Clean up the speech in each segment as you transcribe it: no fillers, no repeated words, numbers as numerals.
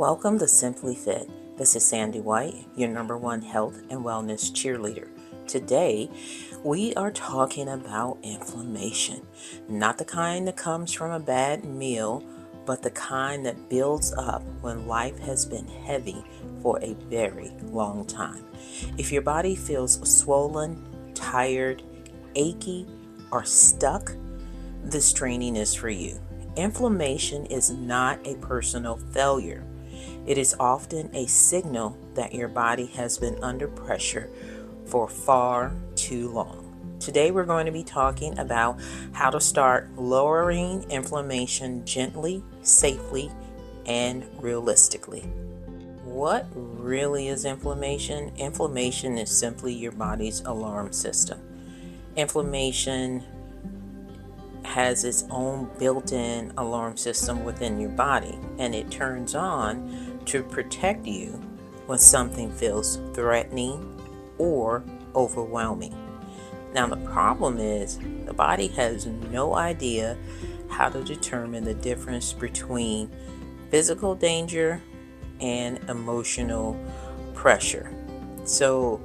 Welcome to Simply Fit. This is Sandy White, your number one health and wellness cheerleader. Today, we are talking about inflammation. Not the kind that comes from a bad meal, but the kind that builds up when life has been heavy for a very long time. If your body feels swollen, tired, achy, or stuck, this training is for you. Inflammation is not a personal failure. It is often a signal that your body has been under pressure for far too long. Today we're going to be talking about how to start lowering inflammation gently, safely, and realistically. What really is inflammation? Inflammation is simply your body's alarm system. Inflammation has its own built-in alarm system within your body, and it turns on to protect you when something feels threatening or overwhelming. Now, the problem is the body has no idea how to determine the difference between physical danger and emotional pressure. So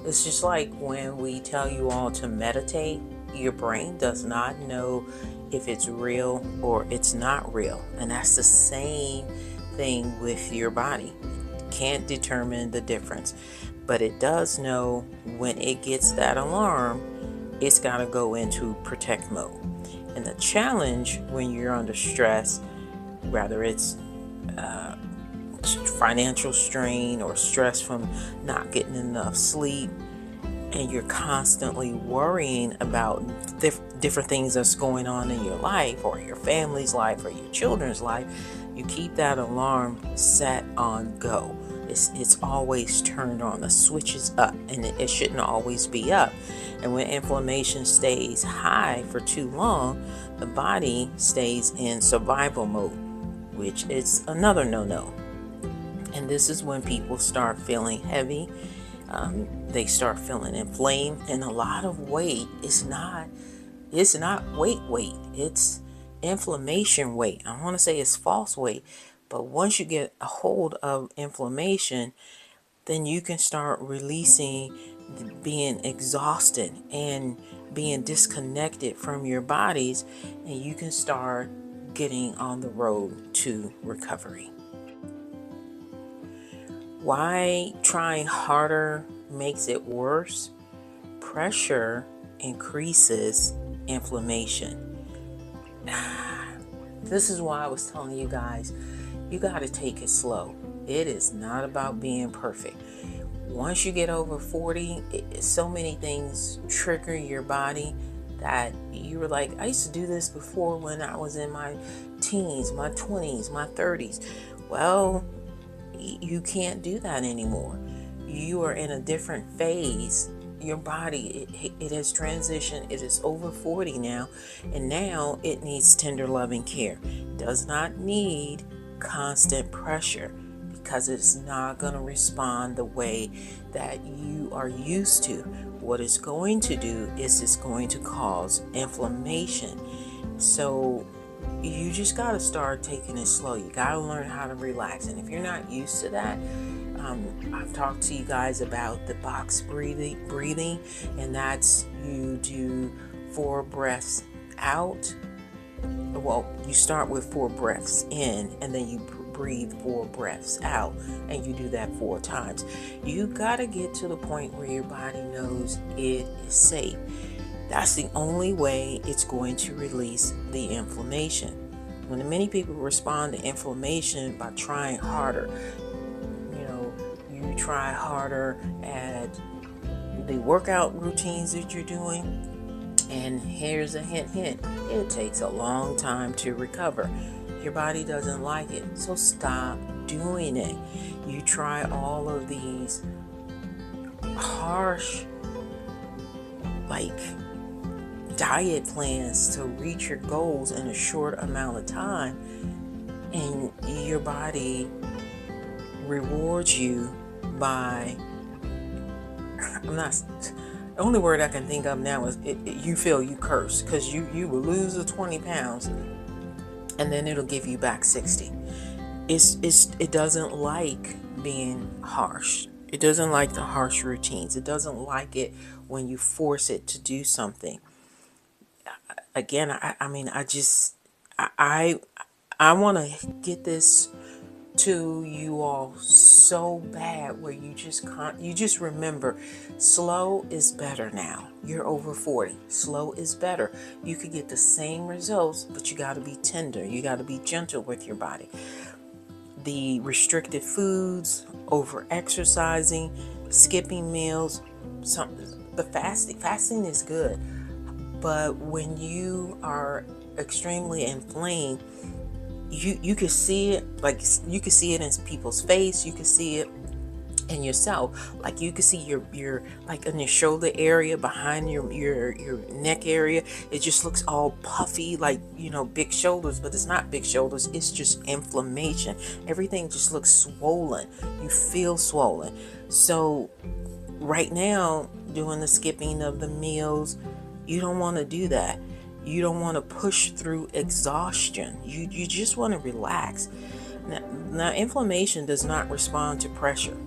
it's just like when we tell you all to meditate, your brain does not know if it's real or it's not real. And that's the same thing with your body. It can't determine the difference, but it does know when it gets that alarm, it's got to go into protect mode. And the challenge when you're under stress, whether it's financial strain or stress from not getting enough sleep, and you're constantly worrying about different things that's going on in your life or your family's life or your children's life, you keep that alarm set on go. It's always turned on. The switch is up, and it shouldn't always be up. And when inflammation stays high for too long, the body stays in survival mode, which is another no-no. And this is when people start feeling heavy. They start feeling inflamed, and a lot of weight is not weight. It's inflammation weight. I want to say it's false weight, but once you get a hold of inflammation, then you can start releasing being exhausted and being disconnected from your bodies, and you can start getting on the road to recovery. Why trying harder makes it worse? Pressure increases inflammation. This is why I was telling you guys, you got to take it slow. It is not about being perfect. Once you get over 40, so many things trigger your body that you were like, I used to do this before when I was in my teens, my 20s, my 30s. Well, you can't do that anymore. You are in a different phase. Your body, it has transitioned. It is over 40 now, and now it needs tender loving care. It does not need constant pressure, because it's not going to respond the way that you are used to. What it's going to do is it's going to cause inflammation. So you just got to start taking it slow. You got to learn how to relax. And if you're not used to that, I've talked to you guys about the box breathing, and that's you do 4 breaths out. Well, you start with 4 breaths in, and then you breathe 4 breaths out, and you do that 4 times. You got to get to the point where your body knows it is safe. That's the only way it's going to release the inflammation. When many people respond to inflammation by trying harder, you try harder at the workout routines that you're doing, and here's a hint, it takes a long time to recover. Your body doesn't like it, so stop doing it. You try all of these harsh, diet plans to reach your goals in a short amount of time, and your body rewards you by, the only word I can think of now is you feel you curse, because you will lose the 20 pounds and then it'll give you back 60. it doesn't like being harsh. It doesn't like the harsh routines. It doesn't like it when you force it to do something. Again, I mean, I I want to get this to you all so bad, where you just can't, you just remember, slow is better now. You're over 40. Slow is better. You could get the same results, but you got to be tender. You got to be gentle with your body. The restricted foods, over exercising, skipping meals, the fasting is good, but when you are extremely inflamed, you can see it, like you can see it in people's face, you can see it in yourself, like you can see your like in your shoulder area, behind your neck area, it just looks all puffy, like, you know, big shoulders, but it's not big shoulders, it's just inflammation. Everything just looks swollen. You feel swollen. So right now, doing the skipping of the meals, you don't want to do that. You don't want to push through exhaustion. You just want to relax. Now, inflammation does not respond to pressure.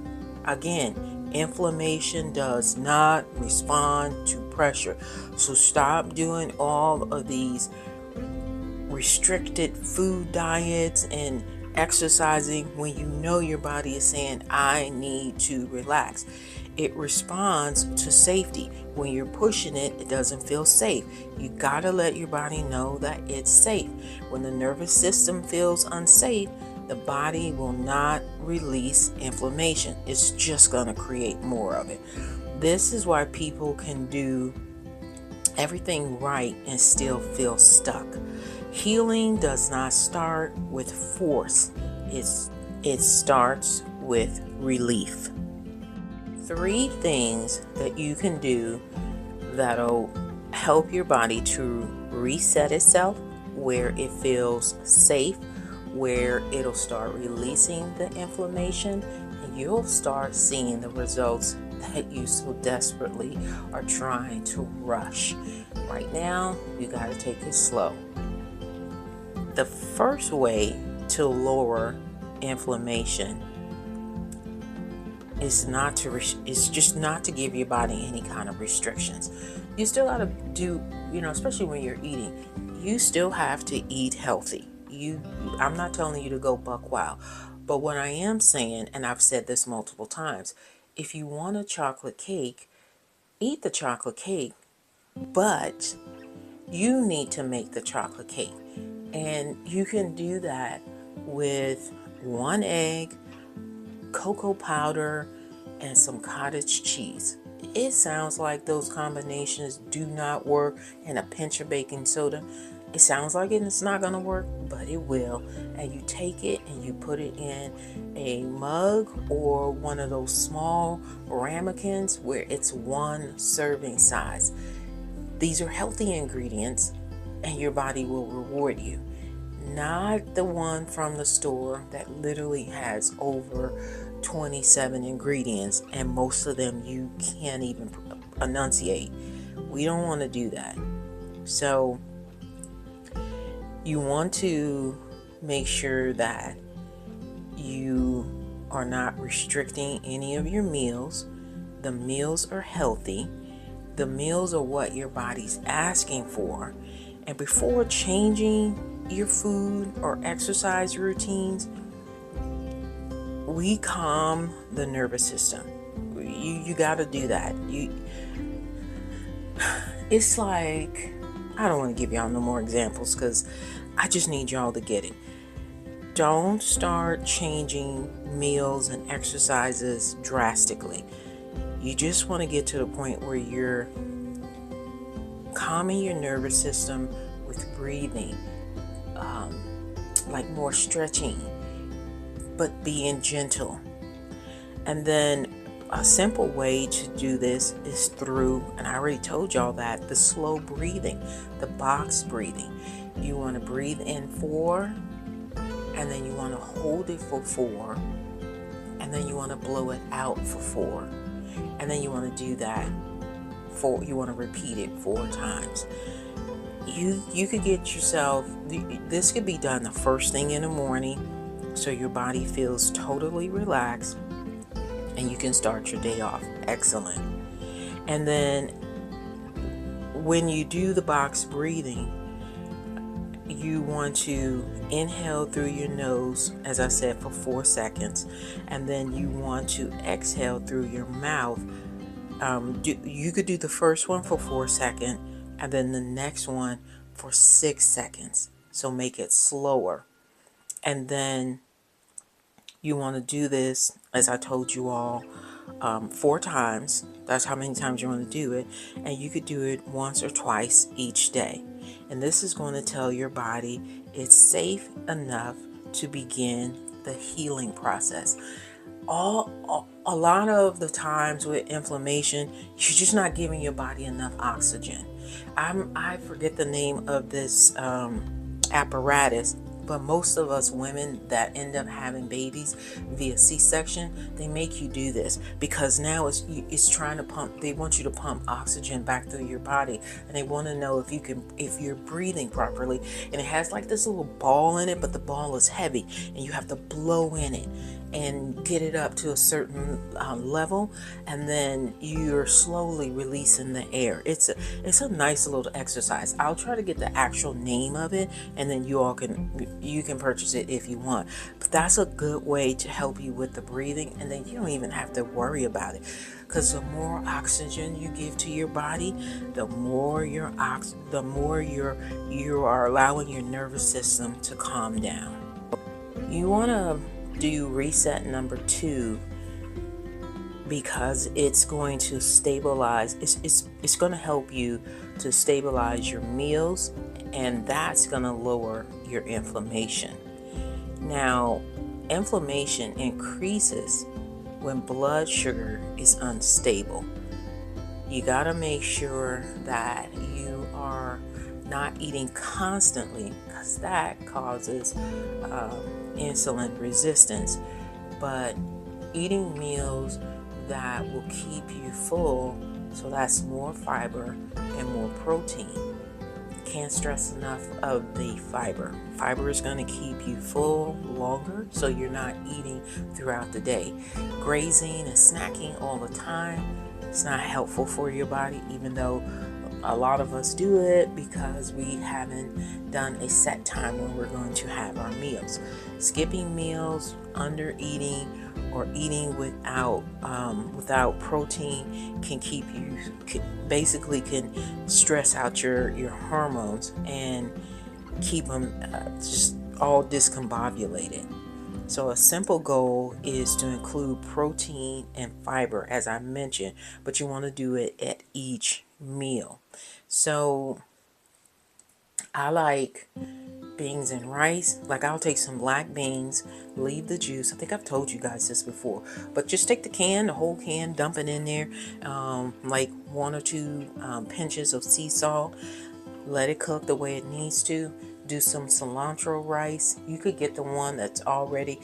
Again, inflammation does not respond to pressure. So stop doing all of these restricted food diets and exercising when you know your body is saying, I need to relax. It responds to safety. When you're pushing it, it doesn't feel safe. You gotta let your body know that it's safe. When the nervous system feels unsafe, the body will not release inflammation. It's just gonna create more of it. This is why people can do everything right and still feel stuck. Healing does not start with force. It starts with relief. 3 things that you can do that'll help your body to reset itself, where it feels safe, where it'll start releasing the inflammation, and you'll start seeing the results that you so desperately are trying to rush. Right now, you got to take it slow. The first way to lower inflammation is just not to give your body any kind of restrictions. You still got to do, especially when you're eating, you still have to eat healthy. I'm not telling you to go buck wild, but what I am saying, and I've said this multiple times, if you want a chocolate cake, eat the chocolate cake, but you need to make the chocolate cake. And you can do that with 1 egg, cocoa powder, and some cottage cheese. It sounds like those combinations do not work, and a pinch of baking soda. It sounds like it's not going to work, but it will. And you take it and you put it in a mug or one of those small ramekins where it's 1 serving size. These are healthy ingredients, and your body will reward you. Not the one from the store that literally has over 27 ingredients, and most of them you can't even enunciate. We don't want to do that. So you want to make sure that you are not restricting any of your meals. The meals are healthy. The meals are what your body's asking for. And before changing your food or exercise routines, we calm the nervous system. You got to do that. It's like, I don't want to give y'all no more examples because I just need y'all to get it. Don't start changing meals and exercises drastically. You just want to get to the point where you're calming your nervous system with breathing, like more stretching, but being gentle. And then a simple way to do this is through, and I already told y'all that, the slow breathing, the box breathing. You want to breathe in 4, and then you want to hold it for 4, and then you want to blow it out for 4, and then you want to do that you want to repeat it 4 times. You could get yourself, this could be done the first thing in the morning, so your body feels totally relaxed and you can start your day off excellent. And then when you do the box breathing, you want to inhale through your nose, as I said, for 4 seconds, and then you want to exhale through your mouth. You could do the first one for 4 seconds and then the next one for 6 seconds. So make it slower. And then you want to do this, as I told you all, 4 times. That's how many times you want to do it. And you could do it once or twice each day. And this is going to tell your body it's safe enough to begin the healing process. A lot of the times with inflammation, you're just not giving your body enough oxygen. I forget the name of this apparatus, but most of us women that end up having babies via C-section, they make you do this because now it's trying to pump. They want you to pump oxygen back through your body, and they want to know if you're breathing properly. And it has like this little ball in it, but the ball is heavy, and you have to blow in it and get it up to a certain level, and then you're slowly releasing the air. It's a nice little exercise. I'll try to get the actual name of it, and then you can purchase it if you want. But that's a good way to help you with the breathing, and then you don't even have to worry about it, because the more oxygen you give to your body, the more you are allowing your nervous system to calm down. You want to do reset number 2 because it's going to stabilize. It's going to help you to stabilize your meals, and that's going to lower your inflammation. Now, inflammation increases when blood sugar is unstable. You got to make sure that you are not eating constantly, because that causes insulin resistance. But eating meals that will keep you full, so that's more fiber and more protein. Can't stress enough of the fiber. Fiber is going to keep you full longer, so you're not eating throughout the day. Grazing and snacking all the time, it's not helpful for your body, even though a lot of us do it because we haven't done a set time when we're going to have our meals. Skipping meals, under eating, or eating without protein can keep you, can stress out your hormones and keep them just all discombobulated. So a simple goal is to include protein and fiber, as I mentioned, but you want to do it at each meal. So I like beans and rice. Like, I'll take some black beans, leave the juice. I think I've told you guys this before, but just take the whole can, dump it in there, like 1 or 2 pinches of sea salt. Let it cook the way it needs to. Do some cilantro rice. You could get the one that's already.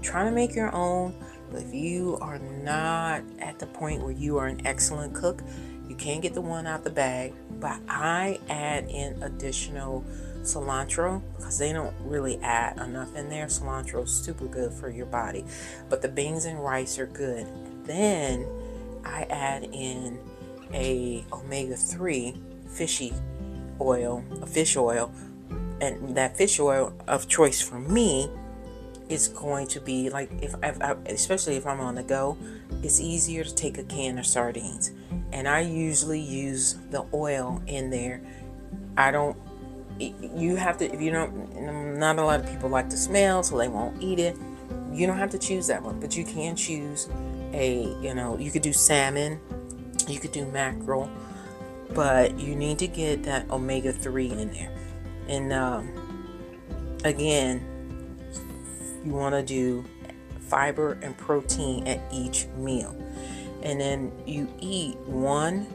Try to make your own, but if you are not at the point where you are an excellent cook, you can get the one out the bag. But I add in additional cilantro because they don't really add enough in there. Cilantro is super good for your body, but the beans and rice are good. Then I add in a omega-3 fish oil, and that fish oil of choice for me is going to be like, especially if I'm on the go, it's easier to take a can of sardines, and I usually use the oil in there. You have to, if you don't, not a lot of people like the smell, so they won't eat it. You don't have to choose that one, but you can choose you could do salmon, you could do mackerel, but you need to get that omega-3 in there. And again, you want to do fiber and protein at each meal, and then you eat 1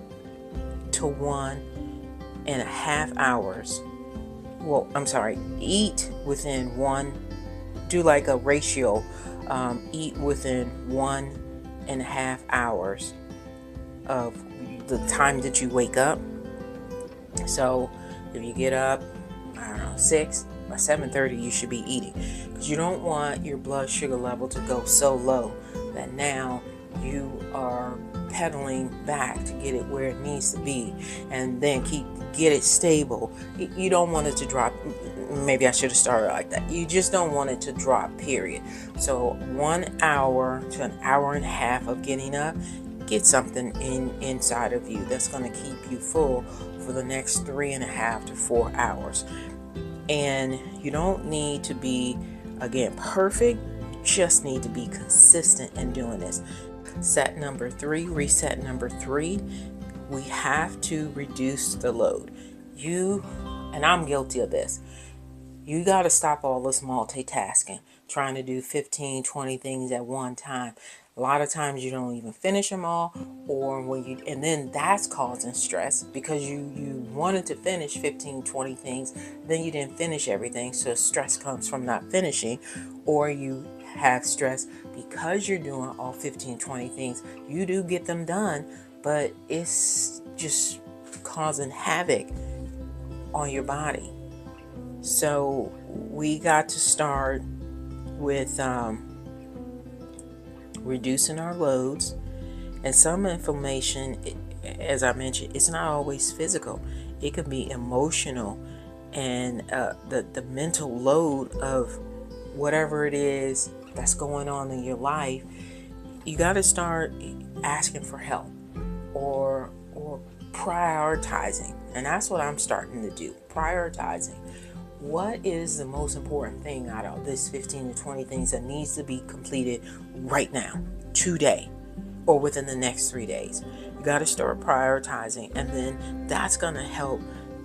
to 1.5 hours. Well, I'm sorry, eat within do like a ratio, eat within 1.5 hours of the time that you wake up. So if you get up, I don't know, 6, By 7:30, you should be eating, because you don't want your blood sugar level to go so low that now you are pedaling back to get it where it needs to be, and then get it stable. You don't want it to drop. Maybe I should have started like that. You just don't want it to drop, period. So 1 hour to an hour and a half of getting up, get something inside of you that's going to keep you full for the next 3.5 to 4 hours. And you don't need to be, again, perfect. You just need to be consistent in doing this. Reset number 3, we have to reduce the load. And I'm guilty of this. You got to stop all this multitasking, trying to do 15, 20 things at one time. A lot of times you don't even finish them all, and then that's causing stress because you wanted to finish 15, 20 things, then you didn't finish everything. So stress comes from not finishing, or you have stress because you're doing all 15, 20 things. You do get them done, but it's just causing havoc on your body. So we got to start with reducing our loads. And some inflammation, as I mentioned, it's not always physical. It can be emotional, and the mental load of whatever it is that's going on in your life. You got to start asking for help or prioritizing. And that's what I'm starting to do, prioritizing. What is the most important thing out of this 15 to 20 things that needs to be completed right now, today, or within the next 3 days? You got to start prioritizing, and then that's going to help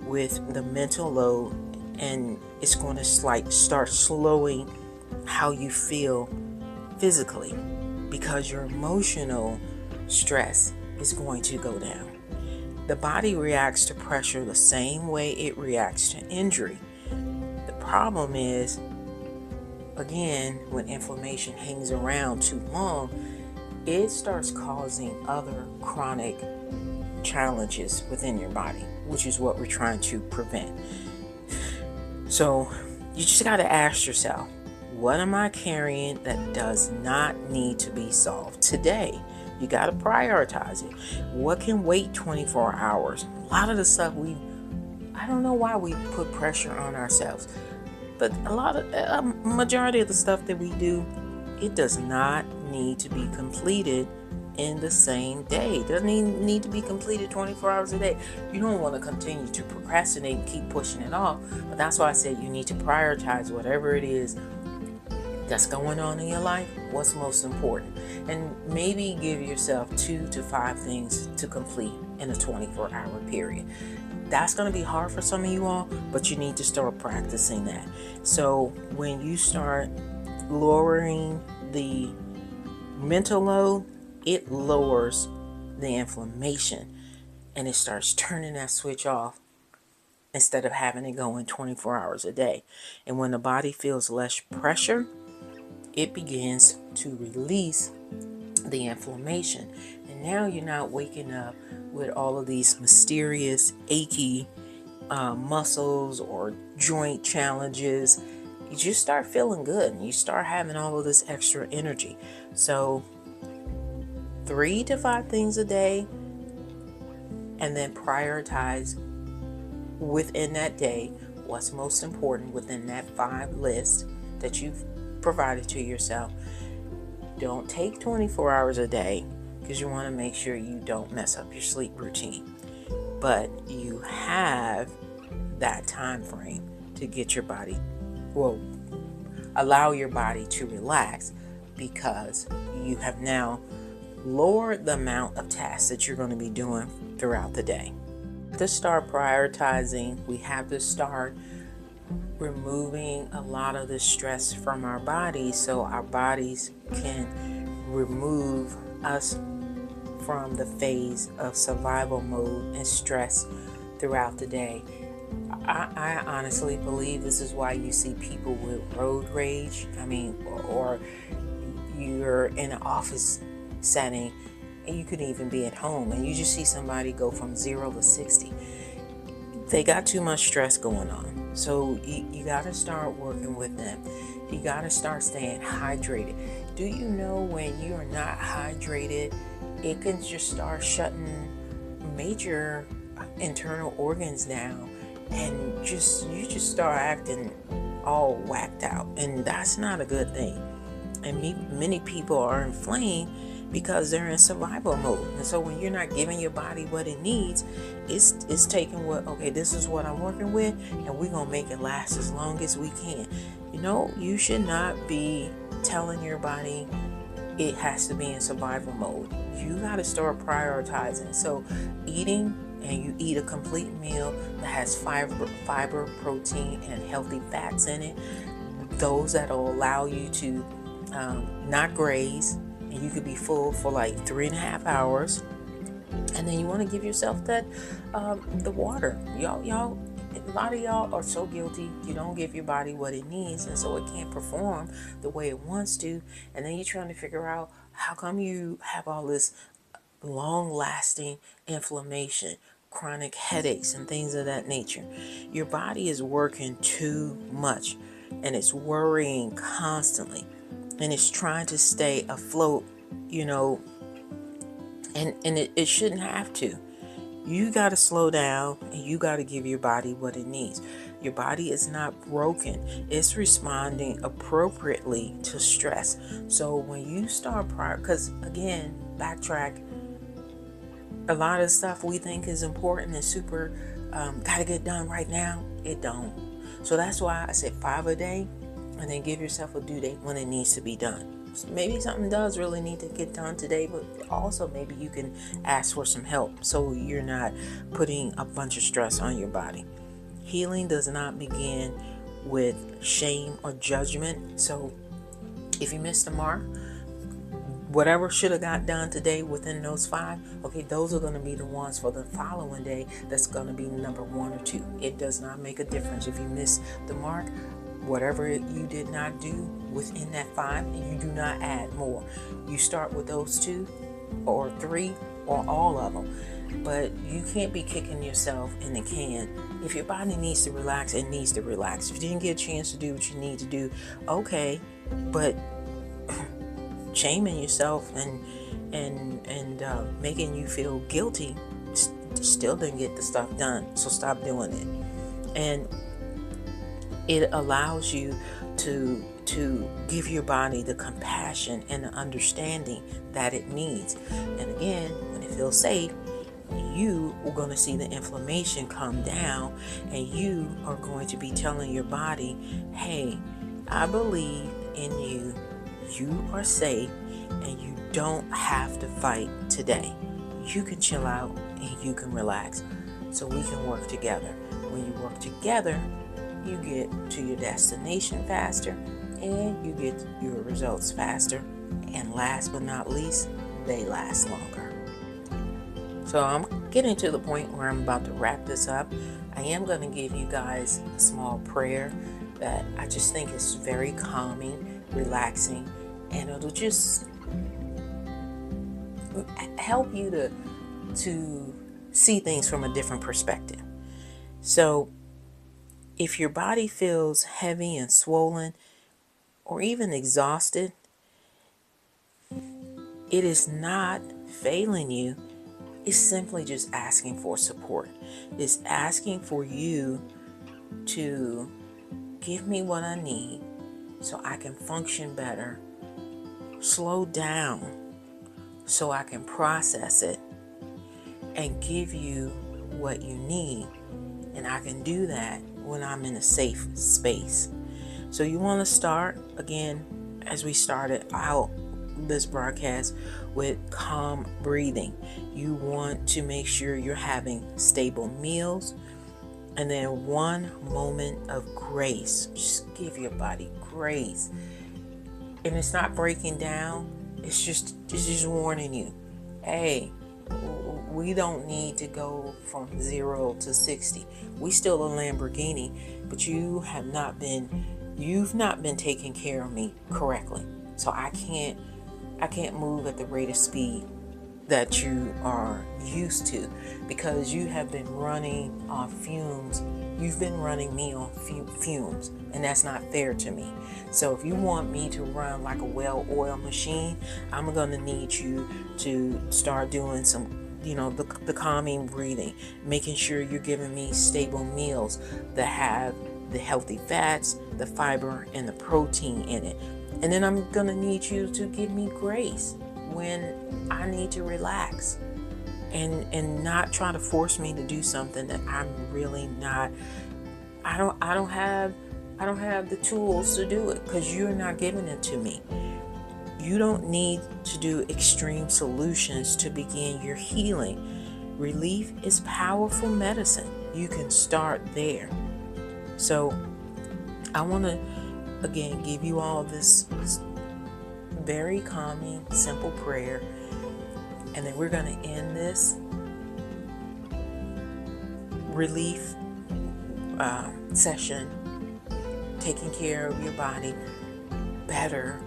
with the mental load, and it's going to start slowing how you feel physically, because your emotional stress is going to go down. The body reacts to pressure the same way it reacts to injury. The problem is, again, when inflammation hangs around too long, it starts causing other chronic challenges within your body, which is what we're trying to prevent. So you just got to ask yourself, what am I carrying that does not need to be solved today? You got to prioritize it. What can wait 24 hours? A lot of the stuff I don't know why we put pressure on ourselves, but a majority of the stuff that we do, it does not need to be completed in the same day. It doesn't even need to be completed 24 hours a day. You don't want to continue to procrastinate and keep pushing it off, but that's why I said you need to prioritize whatever it is that's going on in your life, what's most important, and maybe give yourself 2 to 5 things to complete in a 24-hour period. That's going to be hard for some of you all, but you need to start practicing that. So when you start lowering the mental load, it lowers the inflammation, and it starts turning that switch off instead of having it going 24 hours a day. And when the body feels less pressure, it begins to release the inflammation. And now you're not waking up with all of these mysterious, achy muscles or joint challenges. You just start feeling good, and you start having all of this extra energy. So 3 to 5 things a day, and then prioritize within that day what's most important within that 5 list that you've provided to yourself. Don't take 24 hours a day, because you want to make sure you don't mess up your sleep routine, but you have that time frame to get your body, allow your body to relax, because you have now lowered the amount of tasks that you're going to be doing throughout the day. To start prioritizing, we have to start removing a lot of the stress from our bodies, so our bodies can remove us from the phase of survival mode and stress throughout the day. I honestly believe this is why you see people with road rage. Or you're in an office setting, and you could even be at home, and you just see somebody go from 0 to 60. They got too much stress going on. So you got to start working with them. You got to start staying hydrated. Do you know when you are not hydrated, it can just start shutting major internal organs down, and you just start acting all whacked out, and that's not a good thing. And many people are inflamed because they're in survival mode. And so when you're not giving your body what it needs, it's taking what, okay, this is what I'm working with, and we're going to make it last as long as we can. You should not be telling your body it has to be in survival mode. You got to start prioritizing. So eating, and you eat a complete meal that has fiber, protein, and healthy fats in it. Those that will allow you to not graze, and you could be full for like 3.5 hours. And then you want to give yourself that the water. Y'all, a lot of y'all are so guilty. You don't give your body what it needs, and so it can't perform the way it wants to. And then you're trying to figure out how come you have all this long-lasting inflammation, chronic headaches, and things of that nature. Your body is working too much, and it's worrying constantly, and it's trying to stay afloat, and it shouldn't have to. You got to slow down, and you got to give your body what it needs. Your body is not broken. It's responding appropriately to stress. So when you start because again, backtrack, a lot of stuff we think is important and super, got to get done right now, it don't. So that's why I said 5 a day, and then give yourself a due date when it needs to be done. Maybe something does really need to get done today, but also maybe you can ask for some help so you're not putting a bunch of stress on your body. Healing does not begin with shame or judgment. So if you missed the mark, whatever should have got done today within those 5, okay, those are going to be the ones for the following day that's going to be number 1 or 2. It does not make a difference if you miss the mark. Whatever you did not do within that 5, and you do not add more. You start with those 2 or 3 or all of them. But you can't be kicking yourself in the can. If your body needs to relax, it needs to relax. If you didn't get a chance to do what you need to do, okay, but shaming yourself and making you feel guilty still didn't get the stuff done. So stop doing it. And it allows you to give your body the compassion and the understanding that it needs. And again, when it feels safe, you are going to see the inflammation come down, and you are going to be telling your body, hey, I believe in you. You are safe, and you don't have to fight today. You can chill out and you can relax, so we can work together. When you work together, you get to your destination faster, and you get your results faster. And last but not least, they last longer. So I'm getting to the point where I'm about to wrap this up. I am going to give you guys a small prayer that I just think is very calming, relaxing, and it'll just help you to see things from a different perspective. So if your body feels heavy and swollen or even exhausted, it is not failing you. It's simply just asking for support. It's asking for you to give me what I need so I can function better. Slow down so I can process it and give you what you need. And I can do that when I'm in a safe space. So you want to start, again, as we started out this broadcast, with calm breathing. You want to make sure you're having stable meals, and then 1 moment of grace. Just give your body grace. And it's not breaking down. It's just warning you, hey, we don't need to go from 0 to 60. We still a Lamborghini, but you've not been taking care of me correctly. So I can't move at the rate of speed that you are used to, because you have been running on fumes you've been running me on fumes, and that's not fair to me. So if you want me to run like a well-oiled machine, I'm going to need you to start doing some, the calming breathing, making sure you're giving me stable meals that have the healthy fats, the fiber, and the protein in it. And then I'm going to need you to give me grace when I need to relax, and not try to force me to do something that I'm really not. I don't have the tools to do it, because you're not giving it to me. You don't need to do extreme solutions to begin your healing. Relief is powerful medicine. You can start there. So I want to again give you all this very calming, simple prayer, and then we're going to end this relief session, taking care of your body better,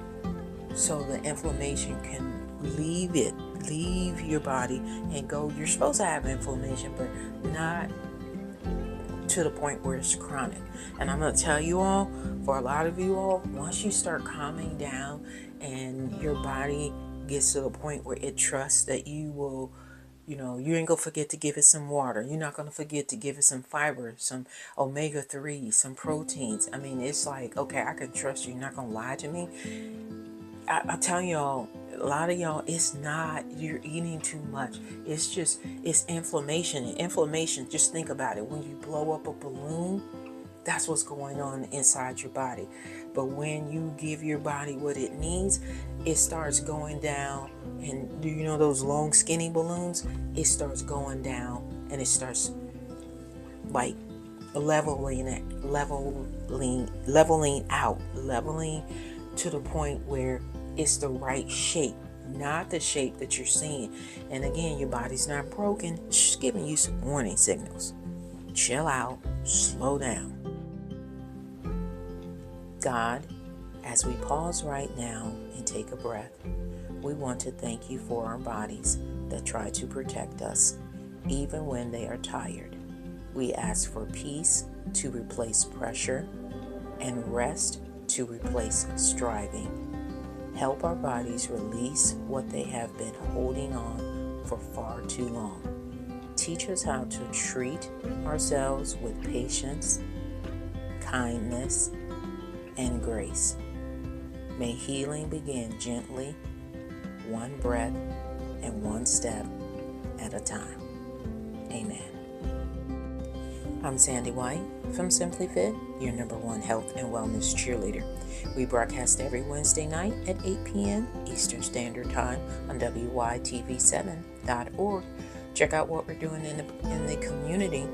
so the inflammation can leave your body and go. You're supposed to have inflammation, but not to the point where it's chronic. And I'm going to tell you all, for a lot of you all, once you start calming down and your body gets to the point where it trusts that you will, you ain't going to forget to give it some water. You're not going to forget to give it some fiber, some omega-3, some proteins. I mean, it's like, okay, I can trust you. You're not going to lie to me. I tell y'all, a lot of y'all, it's not you're eating too much. It's inflammation. And inflammation, just think about it. When you blow up a balloon, that's what's going on inside your body. But when you give your body what it needs, it starts going down. And do you know those long, skinny balloons? It starts going down, and it starts like leveling out, leveling to the point where it's the right shape, not the shape that you're seeing. And again, your body's not broken, it's just giving you some warning signals. Chill out, slow down. God, as we pause right now and take a breath, we want to thank you for our bodies that try to protect us, even when they are tired. We ask for peace to replace pressure and rest to replace striving. Help our bodies release what they have been holding on for far too long. Teach us how to treat ourselves with patience, kindness, and grace. May healing begin gently, one breath and one step at a time. Amen. I'm Sandy White from Simply Fit, your #1 health and wellness cheerleader. We broadcast every Wednesday night at 8 p.m. Eastern Standard Time on WYTV7.org. Check out what we're doing in the community.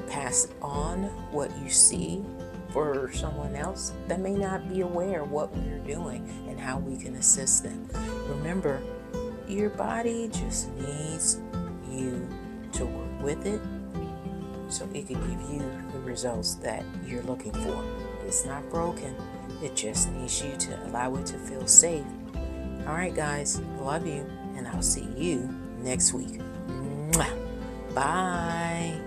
Pass on what you see for someone else that may not be aware of what we're doing and how we can assist them. Remember, your body just needs you to work with it so it can give you the results that you're looking for. It's not broken. It just needs you to allow it to feel safe. All right, guys, love you, and I'll see you next week. Mwah. Bye.